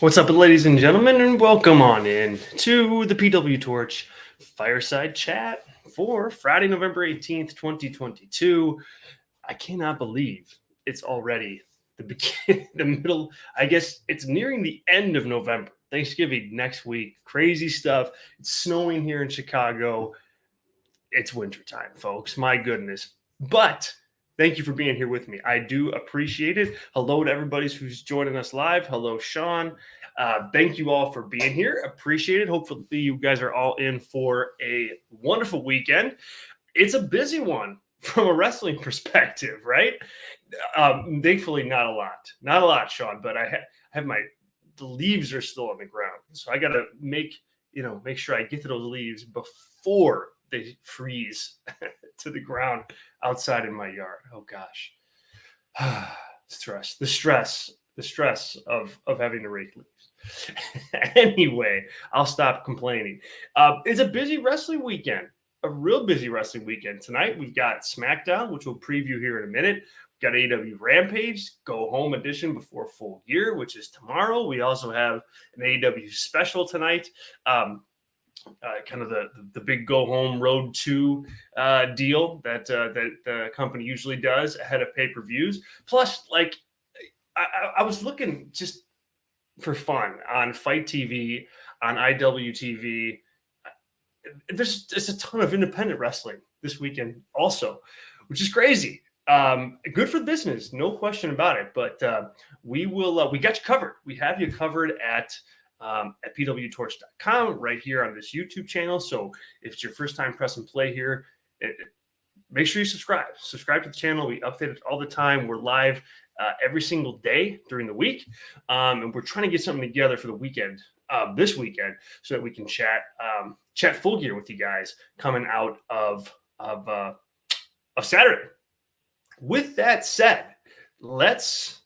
What's up, ladies and gentlemen, and welcome on in to the PWTorch Fireside Chat for Friday, November 18th, 2022. I cannot believe it's already the beginning, the middle. I guess it's nearing the end of November. Thanksgiving next week. Crazy stuff. It's snowing here in Chicago. It's wintertime, folks. My goodness. But thank you for being here with me. I do appreciate it. Hello to everybody who's joining us live. Hello, Sean. Thank you all for being here. Appreciate it. Hopefully, you guys are all in for a wonderful weekend. It's a busy one from a wrestling perspective, right? Thankfully, not a lot, Sean. But I have the leaves are still on the ground, so I got to make sure I get to those leaves before they freeze to the ground outside in my yard. Oh gosh, the stress of having to rake leaves. Anyway, I'll stop complaining. It's a busy wrestling weekend, a real busy wrestling weekend. Tonight we've got SmackDown, which we'll preview here in a minute. We've got AEW Rampage, Go Home Edition before Full Gear, which is tomorrow. We also have an AEW special tonight. Kind of the big go home road to deal that the company usually does ahead of pay-per-views. Plus, like I was looking just for fun on Fight TV, on IWTV. There's a ton of independent wrestling this weekend also, which is crazy. Good for the business, no question about it. But we got you covered. We have you covered at PWTorch.com right here on this YouTube channel. So if it's your first time pressing play here, make sure you subscribe. Subscribe to the channel. We update it all the time. We're live every single day during the week. And we're trying to get something together for the weekend, this weekend, so that we can chat Full Gear with you guys coming out of Saturday. With that said, let's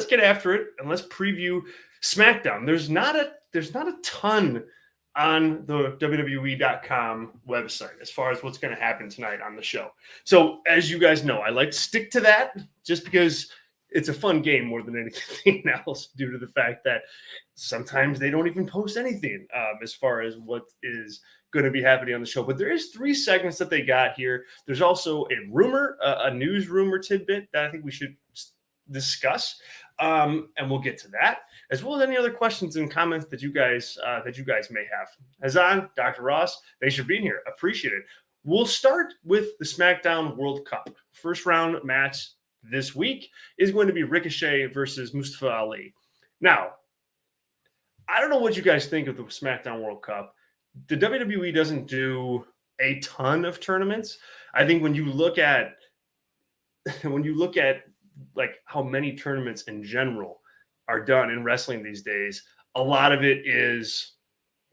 get after it and let's preview SmackDown. There's not a ton on the WWE.com website as far as what's going to happen tonight on the show. So as you guys know, I like to stick to that just because it's a fun game more than anything else, due to the fact that sometimes they don't even post anything as far as what is going to be happening on the show. But there is 3 segments that they got here. There's also a news rumor tidbit that I think we should discuss, and we'll get to that, as well as any other questions and comments that you guys may have. Hazan, Dr. Ross, thanks for being here. Appreciate it. We'll start with the SmackDown World Cup. First round match this week is going to be Ricochet versus Mustafa Ali. Now, I don't know what you guys think of the SmackDown World Cup. The WWE doesn't do a ton of tournaments. I think when you look at like how many tournaments in general are done in wrestling these days, a lot of it is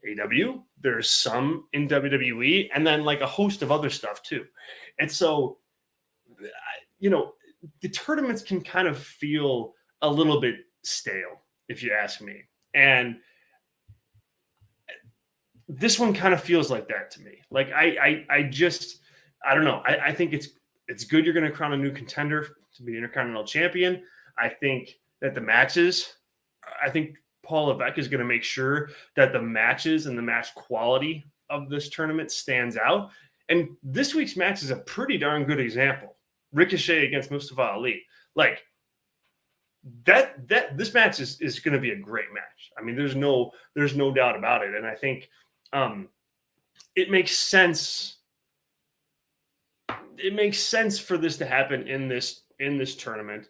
AEW. There's some in WWE, and then like a host of other stuff too. And so, the tournaments can kind of feel a little bit stale, if you ask me. And this one kind of feels like that to me. Like I don't know. I think it's good you're going to crown a new contender to be Intercontinental Champion. I think that I think Paul Levesque is going to make sure that the matches and the match quality of this tournament stands out. And this week's match is a pretty darn good example. Ricochet against Mustafa Ali. Like that this match is going to be a great match. I mean, there's no doubt about it. And I think it makes sense. It makes sense for this to happen in this tournament.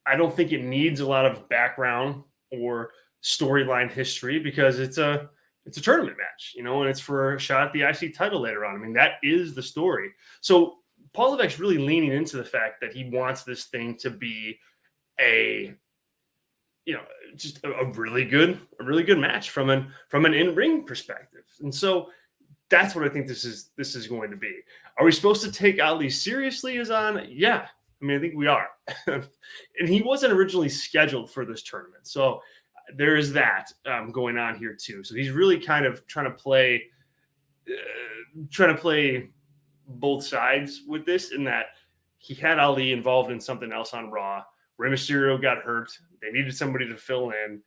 I don't think it needs a lot of background or storyline history because it's a tournament match, and it's for a shot at the IC title later on. I mean, that is the story. So Paul Levesque's really leaning into the fact that he wants this thing to be just a really good match from an in-ring perspective. And so that's what I think this is going to be. Are we supposed to take Ali seriously as on? Yeah. I mean, I think we are. And he wasn't originally scheduled for this tournament. So there is that going on here too. So he's really kind of trying to play both sides with this, in that he had Ali involved in something else on Raw. Rey Mysterio got hurt. They needed somebody to fill in.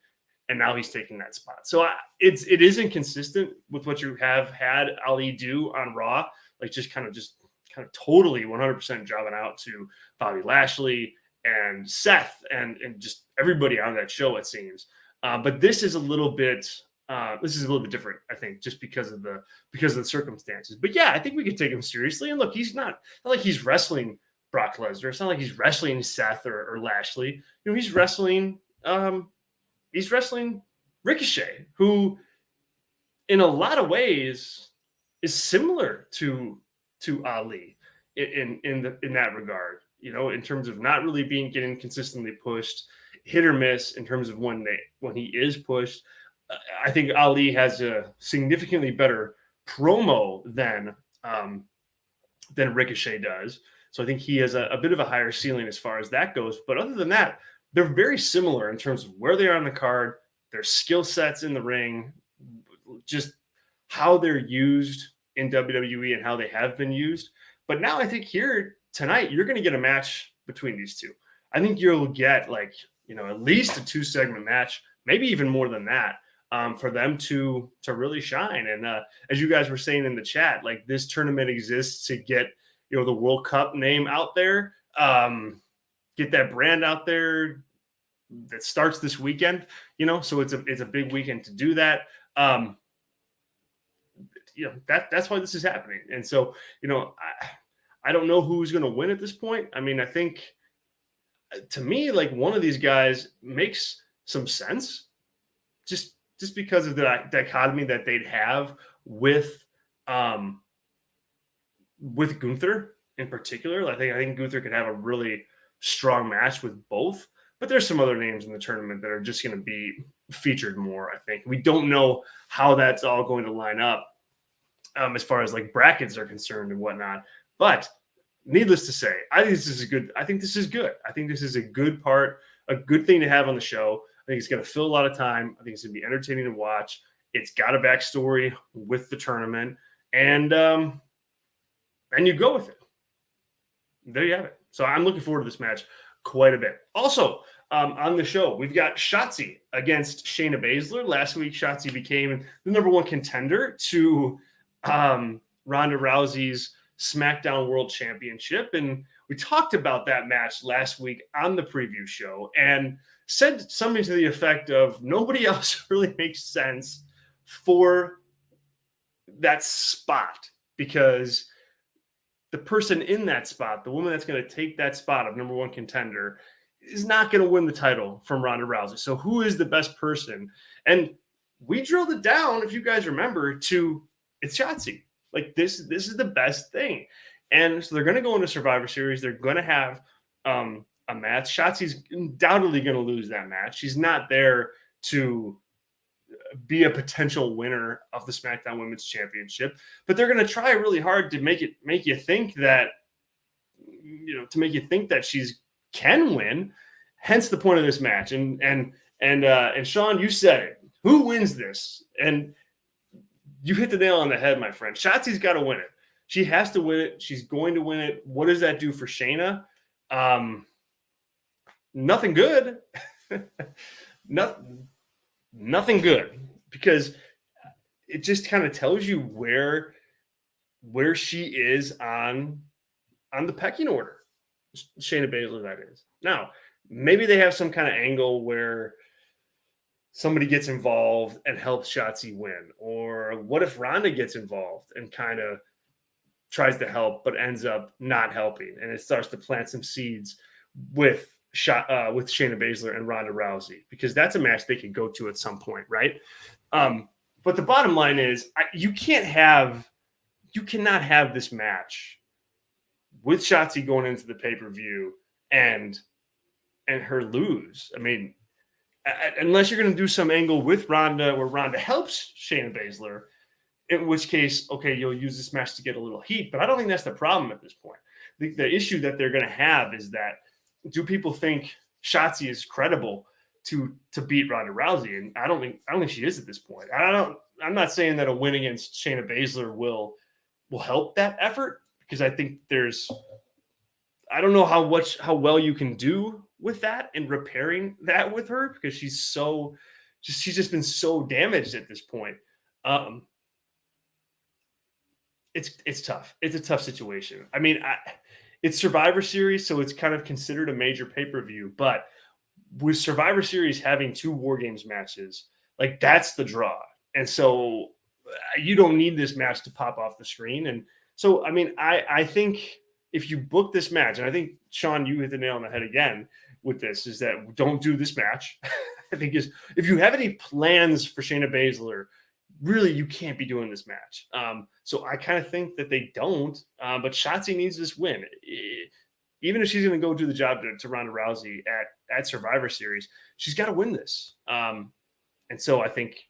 and now he's taking that spot. So it is inconsistent with what you have had Ali do on Raw, like just kind of totally 100% jobbing out to Bobby Lashley and Seth and just everybody on that show, it seems. But this is a little bit different, I think, just because of the circumstances. But yeah, I think we could take him seriously. And look, he's not like he's wrestling Brock Lesnar. It's not like he's wrestling Seth or Lashley. You know, he's wrestling Ricochet, who in a lot of ways is similar to Ali in that regard, you know, in terms of not really getting consistently pushed, hit or miss in terms of when he is pushed. I think Ali has a significantly better promo than Ricochet does. So I think he has a bit of a higher ceiling as far as that goes. But other than that, they're very similar in terms of where they are on the card, their skill sets in the ring, just how they're used in WWE and how they have been used. But now I think here tonight, you're going to get a match between these two. I think you'll get at least a 2-segment match, maybe even more than that, for them to really shine. And as you guys were saying in the chat, like this tournament exists to get, the World Cup name out there, get that brand out there that starts this weekend, so it's a big weekend to do that. That's why this is happening. And so, I don't know who's going to win at this point. I mean, I think to me, like one of these guys makes some sense just because of the dichotomy that they'd have with Gunther in particular. I think Gunther could have a really strong match with both, but there's some other names in the tournament that are just going to be featured more. I think we don't know how that's all going to line up as far as like brackets are concerned and whatnot. But needless to say, I think this is good. I think this is a good part, a good thing to have on the show. I think it's going to fill a lot of time. I think it's going to be entertaining to watch. It's got a backstory with the tournament, and you go with it. There you have it. So I'm looking forward to this match quite a bit. Also, on the show, we've got Shotzi against Shayna Baszler. Last week, Shotzi became the number 1 contender to Ronda Rousey's SmackDown World Championship. And we talked about that match last week on the preview show and said something to the effect of nobody else really makes sense for that spot, because the person in that spot, the woman that's going to take that spot of number 1 contender, is not going to win the title from Ronda Rousey. So who is the best person? And we drilled it down, if you guys remember, to it's Shotzi. Like this is the best thing. And so they're going to go into Survivor Series. They're going to have a match. Shotzi's undoubtedly going to lose that match. She's not there to be a potential winner of the SmackDown Women's Championship, but they're going to try really hard to make you think that she's can win. Hence the point of this match. And Sean, you said it. Who wins this? And you hit the nail on the head, my friend. Shotzi's got to win it. She has to win it. She's going to win it. What does that do for Shayna? Nothing good. Nothing good, because it just kind of tells you where she is on the pecking order. Shayna Baszler, that is. Now, maybe they have some kind of angle where somebody gets involved and helps Shotzi win. Or what if Ronda gets involved and kind of tries to help but ends up not helping, and it starts to plant some seeds with Shayna Baszler and Ronda Rousey, because that's a match they could go to at some point, right? But the bottom line is you cannot have this match with Shotzi going into the pay-per-view and her lose. I mean, unless you're going to do some angle with Ronda where Ronda helps Shayna Baszler, in which case, okay, you'll use this match to get a little heat. But I don't think that's the problem at this point. The issue that they're going to have is that, do people think Shotzi is credible to beat Ronda Rousey? And I don't think she is at this point. I'm not saying that a win against Shayna Baszler will help that effort, because I think I don't know how well you can do with that and repairing that with her, because she's so she's just been so damaged at this point. It's tough. It's a tough situation. I mean, it's Survivor Series, so it's kind of considered a major pay-per-view. But with Survivor Series having 2 War Games matches, like that's the draw. And so you don't need this match to pop off the screen. And so, I mean, I think if you book this match, and I think, Sean, you hit the nail on the head again with this, is that don't do this match. I think is if you have any plans for Shayna Baszler, really you can't be doing this match. So I kind of think that they don't. But Shotzi needs this win. Even if she's going to go do the job to Ronda Rousey at Survivor Series, she's got to win this. And so I think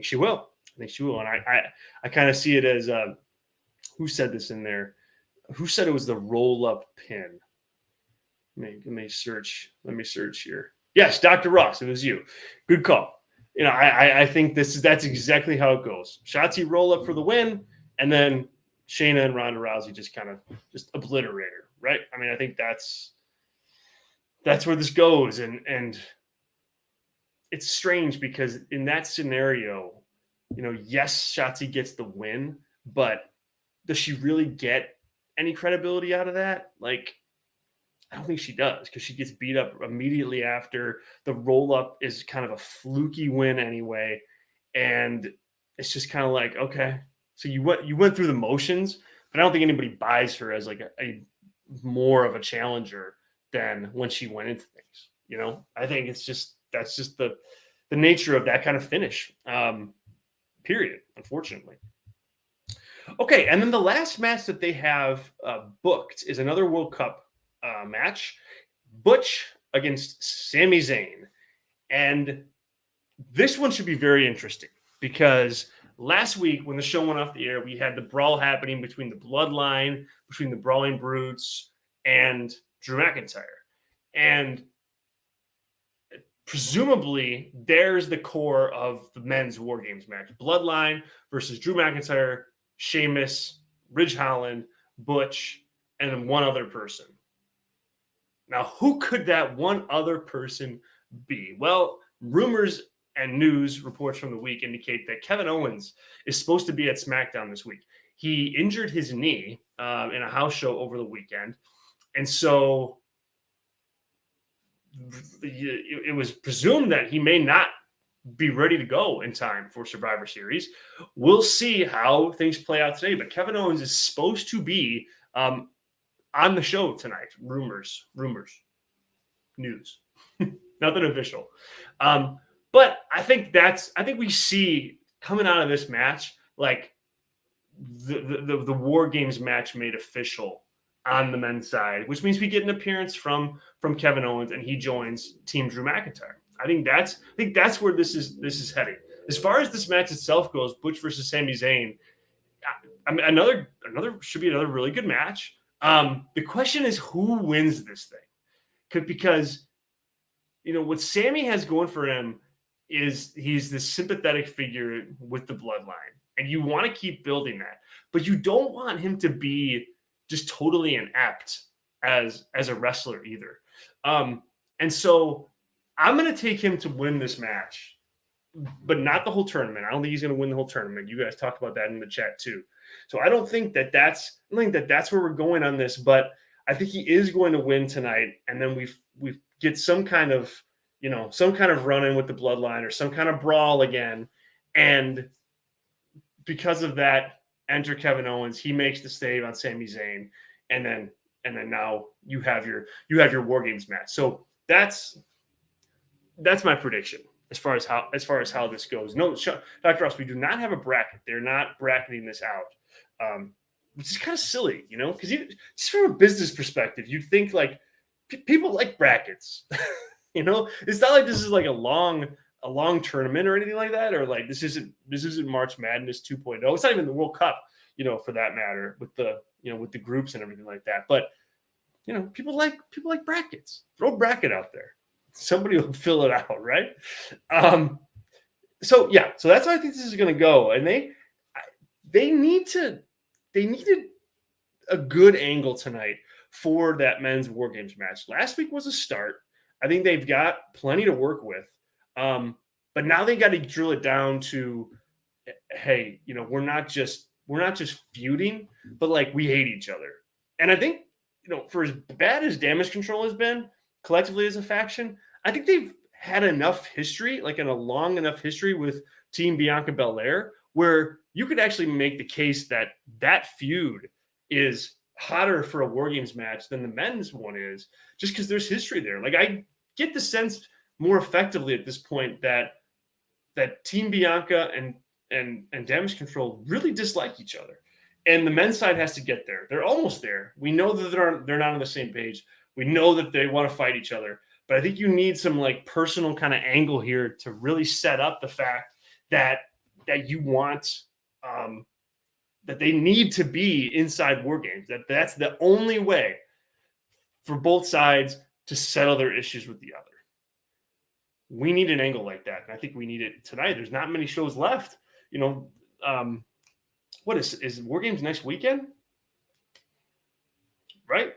she will. I think she will. And I kind of see it as who said this in there? Who said it was the roll-up pin? Let me search here. Yes, Dr. Ross, it was you. Good call. You know, I think that's exactly how it goes. Shotzi roll up for the win, and then Shayna and Ronda Rousey just obliterate her, right? I mean, I think that's where this goes, and it's strange because in that scenario, you know, yes, Shotzi gets the win, but does she really get any credibility out of that? Like, I don't think she does, because she gets beat up immediately after. The roll up is kind of a fluky win anyway. And it's just kind of like, okay, so you went through the motions, but I don't think anybody buys her as like a more of a challenger than when she went into things. You know, I think that's just the nature of that kind of finish. Period, unfortunately. Okay, and then the last match that they have booked is another World Cup match, Butch against Sami Zayn. And this one should be very interesting because last week when the show went off the air, we had the brawl happening between the Bloodline, between the Brawling Brutes, and Drew McIntyre. And presumably there's the core of the men's War Games match. Bloodline versus Drew McIntyre, Sheamus, Ridge Holland, Butch, and one other person. Now, who could that one other person be? Well, rumors and news reports from the week indicate that Kevin Owens is supposed to be at SmackDown this week. He injured his knee in a house show over the weekend. And so it was presumed that he may not be ready to go in time for Survivor Series. We'll see how things play out today. But Kevin Owens is supposed to be on the show tonight. Rumors, news, nothing official. But I think we see coming out of this match, like the War Games match made official on the men's side, which means we get an appearance from Kevin Owens and he joins Team Drew McIntyre. I think that's where this is heading. As far as this match itself goes, Butch versus Sami Zayn, I mean, another should be another really good match. The question is who wins this thing, because you know what Sami has going for him is he's this sympathetic figure with the Bloodline, and you want to keep building that, but you don't want him to be just totally inept as a wrestler either. And so I'm going to take him to win this match, but not the whole tournament. I don't think he's going to win the whole tournament. You guys talked about that in the chat too. So I don't think that's where we're going on this, but I think he is going to win tonight. And then we get some kind of run-in with the Bloodline or some kind of brawl again. And because of that, enter Kevin Owens. He makes the save on Sami Zayn. And then now you have your War Games match. So that's my prediction as far as how this goes. No, Dr. Ross, we do not have a bracket. They're not bracketing this out, which is kind of silly, you know, because just from a business perspective, you'd think like people like brackets. You know, it's not like this is like a long tournament or anything like that, or like this isn't March Madness 2.0. It's not even the World Cup, you know, for that matter, with the groups and everything like that. But you know, people like brackets. Throw a bracket out there. Somebody will fill it out, right? So that's how I think this is going to go. And they needed a good angle tonight for that men's War Games match. Last week was a start. I think they've got plenty to work with. But now they got to drill it down to, hey, we're not just feuding, but like we hate each other. And I think, for as bad as Damage Control has been collectively as a faction, I think they've had enough history, like in a long enough history with Team Bianca Belair, where you could actually make the case that that feud is hotter for a War Games match than the men's one is, just because there's history there. Like I get the sense more effectively at this point that Team Bianca and Damage Control really dislike each other, and the men's side has to get there. They're almost there. We know that they're not on the same page. We know that they want to fight each other, but I think you need some like personal kind of angle here to really set up the fact that you want that they need to be inside War Games. That's the only way for both sides to settle their issues with the other. We need an angle like that, and I think we need it tonight. There's not many shows left. What is War Games next weekend? Right?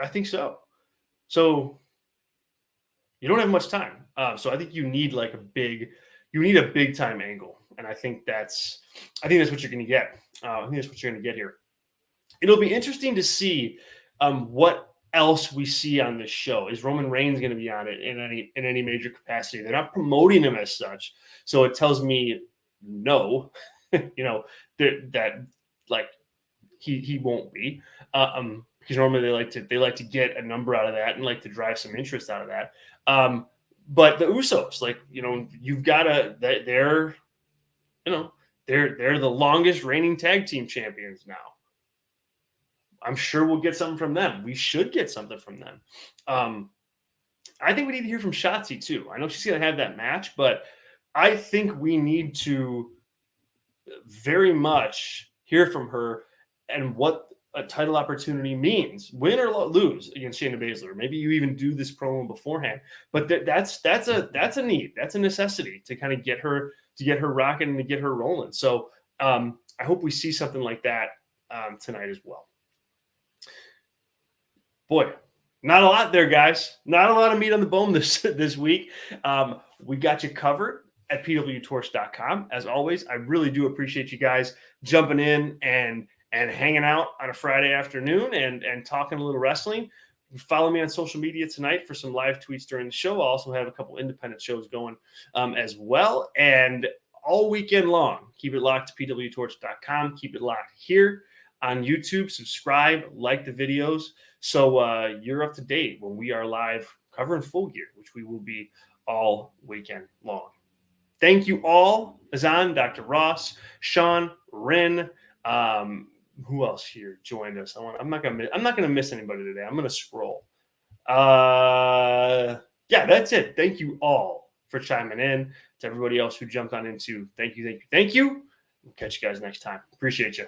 I think so. So you don't have much time. So I think you need like a big time angle, and I think that's what you're going to get. I think that's what you're going to get here. It'll be interesting to see what else we see on this show. Is Roman Reigns going to be on it in any major capacity? They're not promoting him as such, so it tells me no. That like he won't be. Because normally they like to get a number out of that and like to drive some interest out of that. But the Usos, like, you've got they're the longest reigning tag team champions now. I'm sure we'll get something from them. We should get something from them. I think we need to hear from Shotzi too. I know she's going to have that match, but I think we need to very much hear from her and what a title opportunity means, win or lose against Shayna Baszler. Maybe you even do this promo beforehand, but that's a need, that's a necessity to kind of get her rocking and to get her rolling. So I hope we see something like that tonight as well. Boy, not a lot there, guys. Not a lot of meat on the bone this week. We got you covered at PWTorch.com. As always, I really do appreciate you guys jumping in and hanging out on a Friday afternoon and talking a little wrestling. Follow me on social media tonight for some live tweets during the show. I'll also have a couple independent shows going as well. And all weekend long, keep it locked to PWTorch.com. Keep it locked here on YouTube. Subscribe, like the videos, so you're up to date when we are live covering Full Gear, which we will be all weekend long. Thank you all. Azan, Dr. Ross, Sean, Rin, who else here joined us? I'm not gonna miss anybody today. I'm gonna scroll. Yeah, that's it. Thank you all for chiming in. To everybody else who jumped on into, thank you. We'll catch you guys next time. Appreciate you.